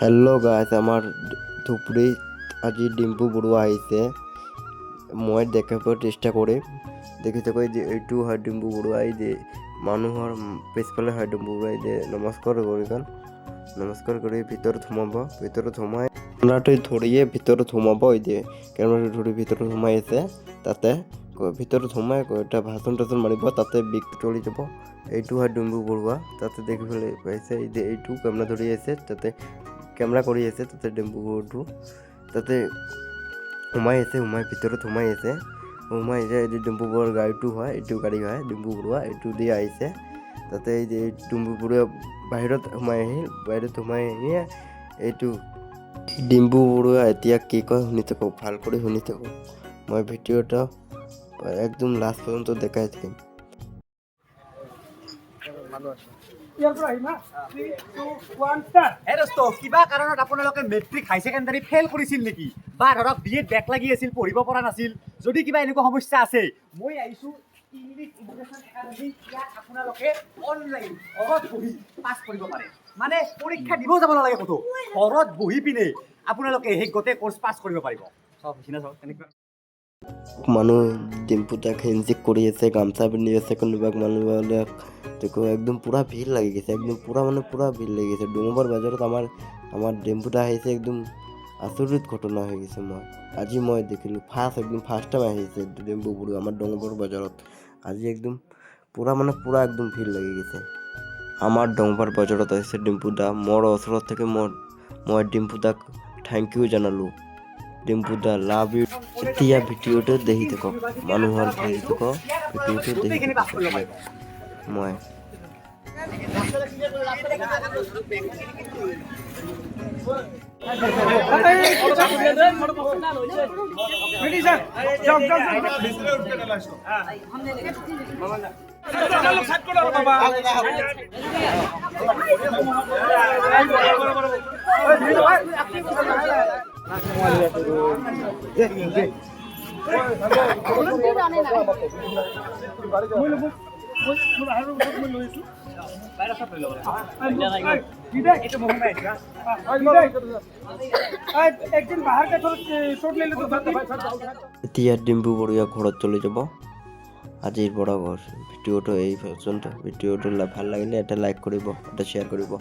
Hello' guys, আমাৰ ধুবুৰীত আজি ডিম্পু বৰুৱা আহিছে। মই দেখাব চেষ্টা কৰিম। দেখি থাকো যে এইটো হয় ডিম্পু বৰুৱা। এই যে মানুহৰ পিছফালে হয় ডিম্পু বৰুৱা। এই যে নমস্কাৰ কৰিখন, নমস্কাৰ কৰি ভিতৰত সোমাব। ভিতৰত সোমাই কেমেৰাটো ধৰিয়ে ভিতৰত সোমাব। এই যে কেমেৰাটো ধৰি ভিতৰত সোমাই আছে। তাতে ভিতৰত সোমাই এটা ভাষণ টাচন মাৰিব, তাতে বিগ চলি যাব। এইটো হয় ডিম্পু বৰুৱা। তাতে দেখিবলৈ পাইছে এই যে এইটো কেমেৰা ধৰি আছে, তাতে কেমেৰা কৰি আছে। তাতে ডিম্পু বৰুৱাটো তাতে সোমাই আছে, ভিতৰত সোমাই আছে। এই ডিম্পু বৰুৱাৰ গাড়ীটো হয়, এইটো গাড়ী হয় ডিম্পু বৰুৱা, এইটো দি আহিছে। তাতে এই যে ডিম্পু বৰুৱা বাহিৰত সোমাই আহি এইটো ডিম্পু বৰুৱা এতিয়া কি কয় শুনি থাকো, ভাল কৰি শুনি থাকো। মই ভিডিঅ'টা একদম লাষ্ট পৰ্যন্ত দেখাই থাকিম। কিবা কাৰণত আপোনালোকে মেট্ৰিক হাই ছেকেণ্ডাৰী ফেইল কৰিছিল নেকি, বা ধৰক বিএত বেক লাগি আছিল, পঢ়িব পৰা নাছিল? যদি কিবা এনেকুৱা সমস্যা আছে, মই আহিছোঁ ইংলিছ এডুকেশ্যন একাডেমী। ইয়াত আপোনালোকে অনলাইন ঘৰত বহি পাছ কৰিব পাৰে। মানে পৰীক্ষা দিব যাব নালাগে ক'তো, ঘৰত বহি পিনে আপোনালোকে সেই গোটেই কোৰ্চ পাছ কৰিব পাৰিব। চাওক কেনেকুৱা মানুহ ডিম্পু দাক হেণ্ডশেক কৰি আছে, গামছা পিন্ধি আছে। কোনোবা মানুহবিলাক দেখো একদম পুৰা ভিৰ লাগি গৈছে, একদম পুৰা ভিৰ লাগি গৈছে। ডুমবৰ বাজাৰত আমাৰ ডিম্পু দা আহিছে, একদম আচৰিত ঘটনা হৈ গৈছে। আজি মই দেখিলোঁ ফাৰ্ষ্ট টাইম আহিছে ডিম্পু বৰুৱা আমাৰ ডুমবৰ বাজাৰত। আজি একদম পুৰা একদম ভিৰ লাগি গৈছে। আমাৰ ডুমবৰ বাজাৰত আহিছে ডিম্পু দা। মোৰ ওচৰত থেকে মই ডিম্পু দাক থেংক ইউ জনালোঁ। ডিম্পু দা লাভ ইউ। এতিয়া ভিডিঅ'টো দেখি থাকক, মানুহৰ ভিৰ থাকক, ভিডিঅ'টো দেখি গোটেইখিনি পাছ থাকক। কৰিব পাৰিব। মই এতিয়া ডিম্পু বৰুৱা ঘৰত চলে যাব। আজিৰ পৰা ভিডিঅ'টো এই পৰ্যন্ত। ভিডিঅ'টো ভাল লাগিলে এটা লাইক কৰিব, এটা শ্বেয়াৰ কৰিব।